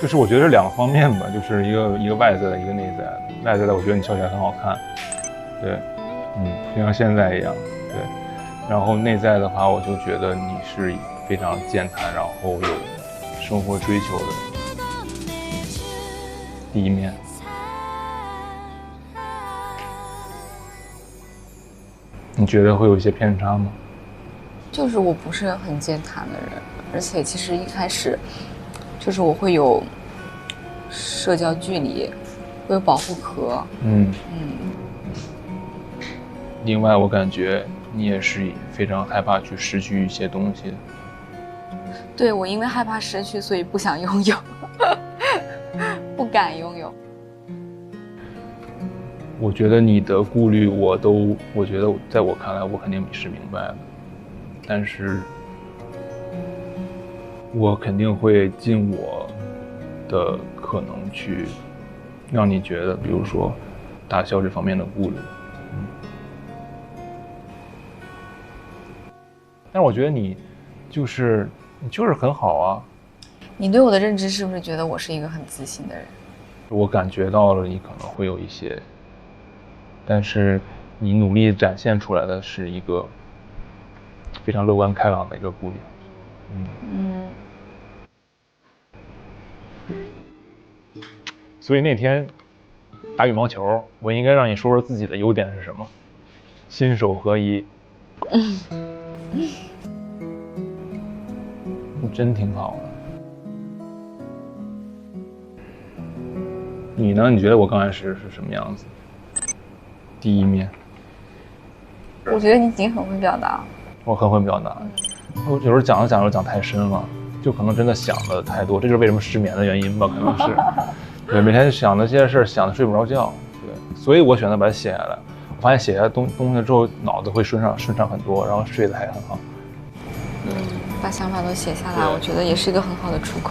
就是我觉得是两个方面吧，就是一个外在的，一个内在的。外在的，我觉得你笑起来很好看，对，就像现在一样，对。然后内在的话，我就觉得你是非常健谈，然后有生活追求的第一面。你觉得会有一些偏差吗？就是我不是很健谈的人，而且其实一开始就是我会有社交距离，会有保护壳。另外，我感觉你也是非常害怕去失去一些东西的。对，我因为害怕失去，所以不想拥有，不敢拥有。我觉得你的顾虑，我觉得在我看来，我肯定是明白的，但是，我肯定会尽我的可能去让你觉得，比如说打消这方面的顾虑。但是我觉得你就是很好啊。你对我的认知是不是觉得我是一个很自信的人？我感觉到了你可能会有一些，但是你努力展现出来的是一个非常乐观开朗的一个姑娘。所以那天打羽毛球，我应该让你说说自己的优点是什么？心手合一。你真挺好的。你呢？你觉得我刚开始是什么样子？第一面。我觉得你已经很会表达。我很会表达。我有时候讲着讲着讲太深了，就可能真的想的太多，这就是为什么失眠的原因吧，可能是。对，每天想那些事儿，想的睡不着觉。对，所以我选择把它写下来。我发现写下东西之后，脑子会顺畅很多，然后睡得还很好。把想法都写下来，我觉得也是一个很好的出口。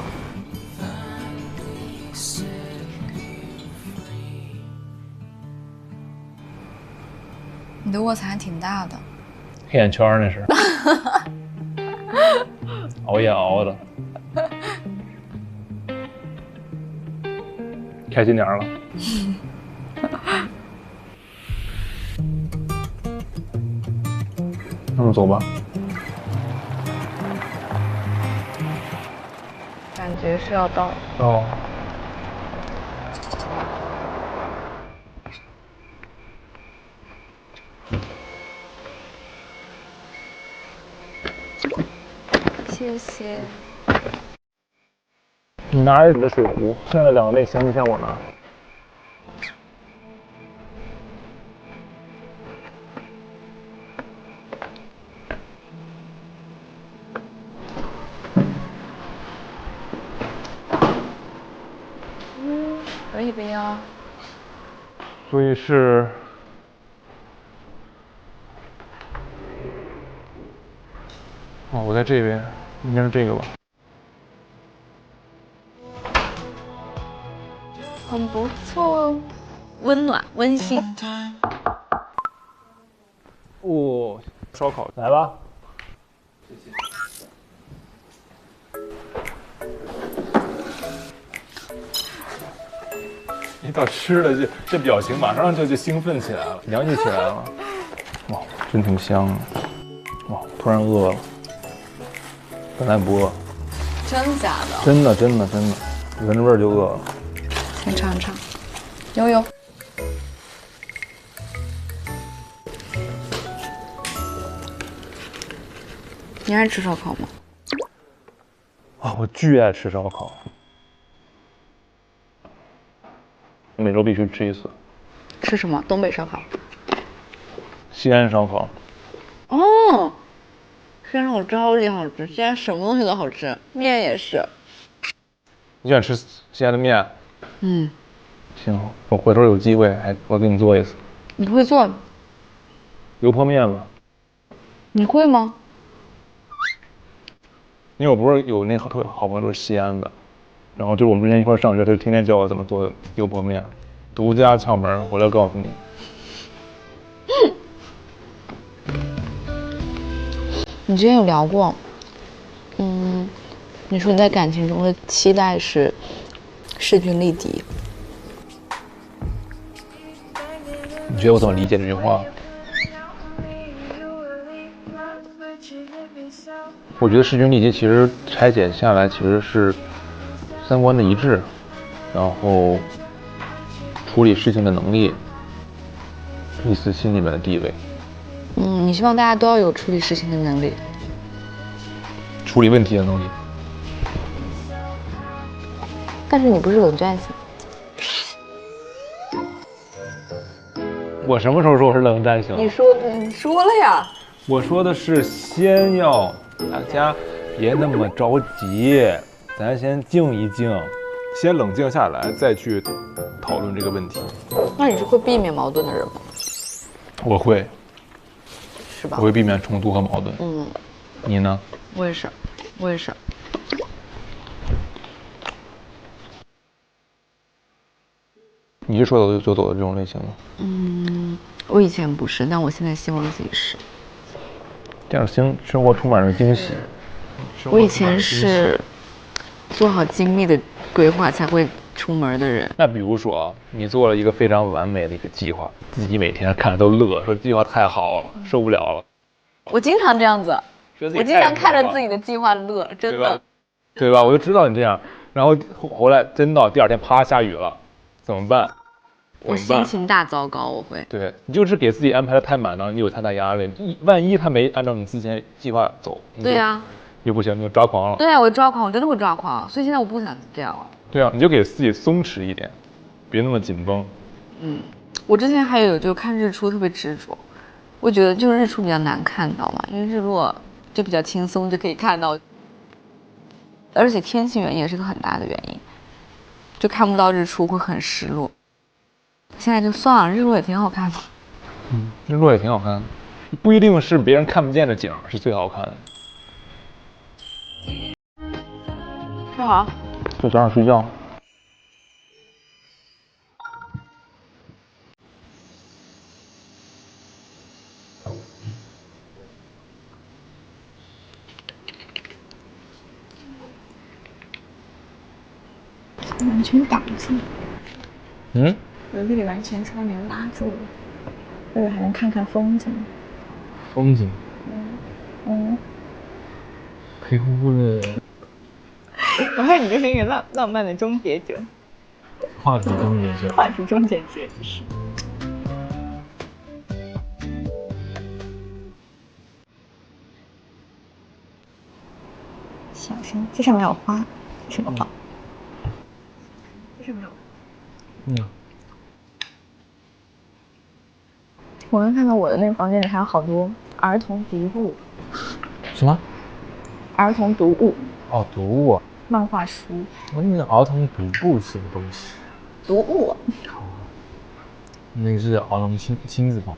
你的卧蚕还挺大的。黑眼圈那是。熬夜熬的。开心点了。那么走吧。感觉是要到。哦。谢谢。你拿你的水壶，剩下2个类型你向我拿。可以的呀。所以是。哦，我在这边，应该是这个吧。很不错，温暖温馨。哦，烧烤来吧。谢谢。一到吃了，这表情马上就兴奋起来了，洋气起来了。哇，真挺香的。哇，突然饿了。本来不饿。真假的？真的，闻着味儿就饿了。先尝尝，悠悠。你爱吃烧烤吗？啊，我巨爱吃烧烤，每周必须吃一次。吃什么？东北烧烤。西安烧烤。哦，西安烧烤超级好吃，西安什么东西都好吃，面也是。你喜欢吃西安的面？行，我回头有机会我给你做一次。你会做？油泼面吗？你会吗？因为我不是有那特别好朋友都是西安的，然后就是我们之前一块上学，他就天天教我怎么做油泼面，独家窍门，回来告诉你。你之前有聊过，你说你在感情中的期待是势均力敌，你觉得我怎么理解这句话？我觉得势均力敌其实拆解下来其实是三观的一致，然后处理事情的能力，彼此心里面的地位。你希望大家都要有处理事情的能力，处理问题的能力。但是你不是冷战型。我什么时候说我是冷战型？你说了呀。我说的是先要大家别那么着急，咱先静一静，先冷静下来，再去讨论这个问题。那你是会避免矛盾的人吗？我会，是吧？我会避免冲突和矛盾。你呢？我也是。你是说走就走的这种类型吗？我以前不是，但我现在希望自己是。这样生活充满了惊喜。我以前是做好精密的规划才会出门的人。那比如说啊，你做了一个非常完美的一个计划，自己每天看着都乐，说计划太好了，受不了了。我经常这样子，我经常看着自己的计划乐，真的。对吧？我就知道你这样，然后回来真到第二天啪下雨了，怎么办？我心情大糟糕，我会。对，你就是给自己安排的太满了，你有太大压力。万一他没按照你之前计划走，对呀，又不行，你就抓狂了。对啊，我抓狂，我真的会抓狂，所以现在我不想这样了。对啊，你就给自己松弛一点，别那么紧绷。我之前还有就看日出特别执着，我觉得就是日出比较难看到嘛，因为日落就比较轻松就可以看到，而且天气原因也是个很大的原因，就看不到日出会很失落。现在就算了，日落也挺好看的。日落也挺好看的，不一定是别人看不见的景是最好看的。干啥？就早点睡觉。完全挡住。我这里完全窗帘拉住了，这里还能看看风景。风景。陪呼呼的。我看你就是一个浪漫的终结者。话题终结者。话题终结者是。小声，这上面有花，什么花？这上面有。我刚看到我的那个房间里还有好多儿童读物。什么？儿童读物。哦，读物。漫画书。我以为儿童读物是什么东西？读物。那个是儿童亲子房。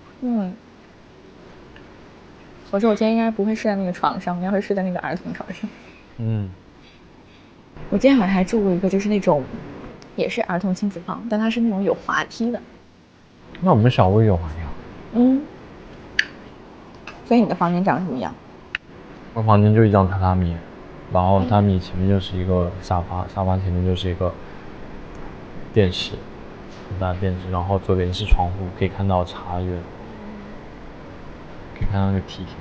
我说我今天应该不会睡在那个床上，我应该会睡在那个儿童床上。我今天晚上还住过一个，就是那种，也是儿童亲子房，但它是那种有滑梯的。那我们小屋也有滑梯啊。所以你的房间长什么样？我房间就一张榻榻米，然后榻榻米前面就是一个沙发，沙发前面就是一个电视，很大的电视，然后左边是窗户，可以看到茶园，可以看到那个梯田。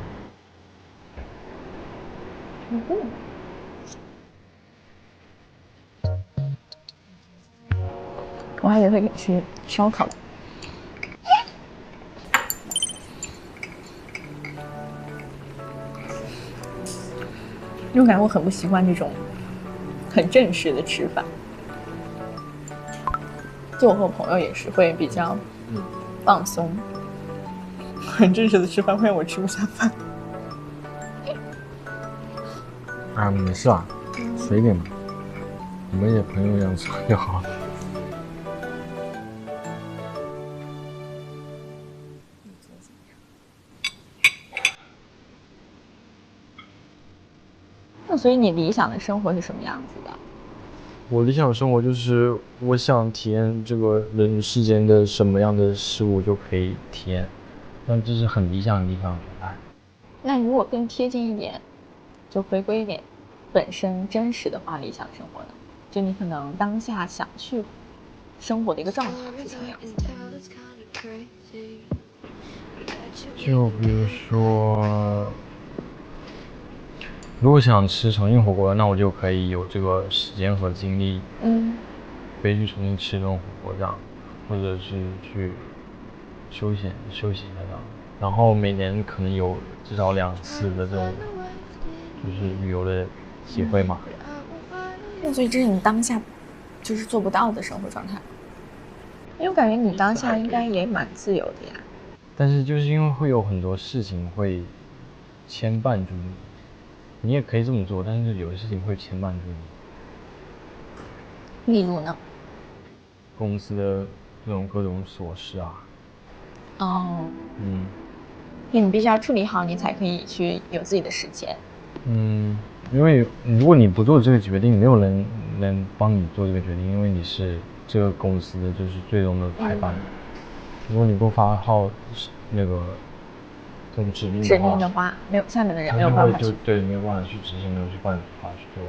我还以为会去烧烤。因为我感觉我很不习惯这种很正式的吃法。就我和我朋友也是会比较放松，很正式的吃饭会让我吃不下饭。没事啊，随便吧，我们也朋友一样吃就好。那所以你理想的生活是什么样子的？我理想生活就是我想体验这个人世间的什么样的事物就可以体验，但这是很理想的地方。那你如果更贴近一点，就回归一点本身真实的话理想生活呢？就你可能当下想去生活的一个状态是什么样子的？就比如说，如果想吃重庆火锅，那我就可以有这个时间和精力，飞去重庆吃这种火锅这样，或者是去休息一下这样。然后每年可能有至少2次的这种，就是旅游的机会嘛。那所以这是你当下就是做不到的生活状态。因为我感觉你当下应该也蛮自由的呀。但是就是因为会有很多事情会牵绊住你，你也可以这么做，但是有些事情会牵绊住你。例如呢？公司的这种各种琐事啊。哦。因为你必须要处理好，你才可以去有自己的时间。因为如果你不做这个决定，没有人能帮你做这个决定，因为你是这个公司的就是最终的拍板。如果你不发号那个这种指令的话，没有下面的人没有办法去，对，没有办法去执行，没有办法去做。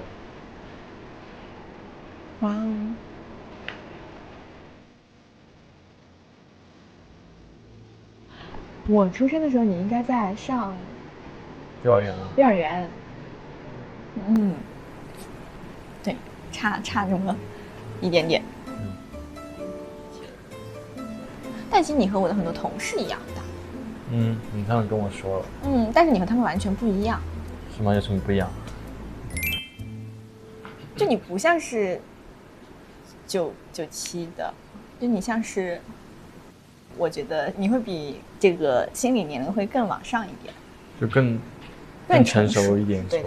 哇哦！我出生的时候，你应该在上幼儿园啊。幼儿园。对，差这么一点点。但其实你和我的很多同事一样大。他们跟我说了。但是你和他们完全不一样。什么？有什么不一样？就你不像是97的，就你像是，我觉得你会比这个心理年龄会更往上一点，就更成熟一点。对。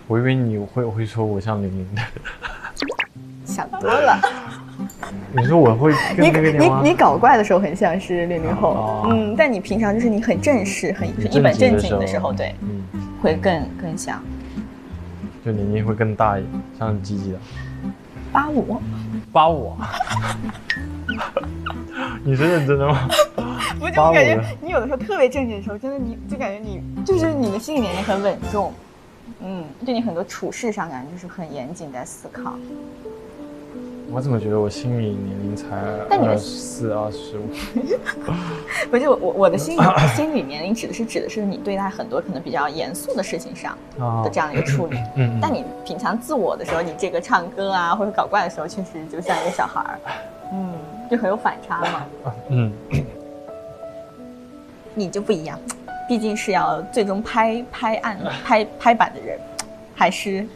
我以为你会说我像00的。想多了。你说我会跟那个你搞怪的时候很像是00后，但你平常就是你很正式、很一本正经的时候，对，会更像。就年龄会更大一点，像鸡鸡的。85。你是认真的吗？我就感觉你有的时候特别正经的时候，真的你就感觉你就是你的心理年龄很稳重，就你很多处事上感觉就是很严谨在思考。我怎么觉得我心理年龄才24、25？不是我的心理年龄指的是你对待很多可能比较严肃的事情上的这样的一个处理。但你平常自我的时候，你这个唱歌啊或者搞怪的时候，确实就像一个小孩儿，就很有反差嘛。你就不一样，毕竟是要最终拍板的人，还是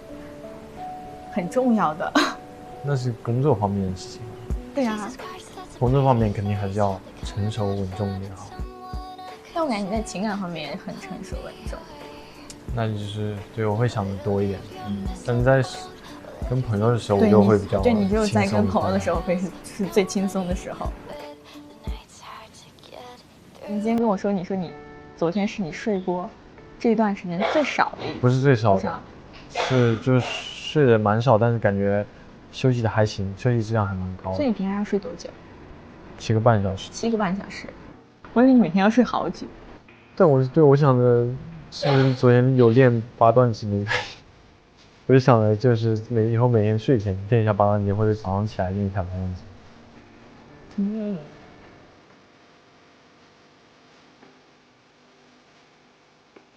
很重要的。那是工作方面的事情。对啊，工作方面肯定还是要成熟稳重一点好。但我感觉你在情感方面也很成熟稳重。那就是对我会想的多一点，但是在跟朋友的时候我就会比较对，你只有在跟朋友的时候会是最轻松的时候。你今天跟我说，你说你昨天是你睡过这段时间最少的一次。不是最少的，是就是睡得蛮少，但是感觉休息的还行，休息质量还蛮高的。所以你平常要睡多久？7个半小时。7个半小时，我以为你每天要睡好久。但我想的是昨天有练八段锦，我就想的就是以后每天睡前练一下八段锦，或者早上起来练一下八段锦。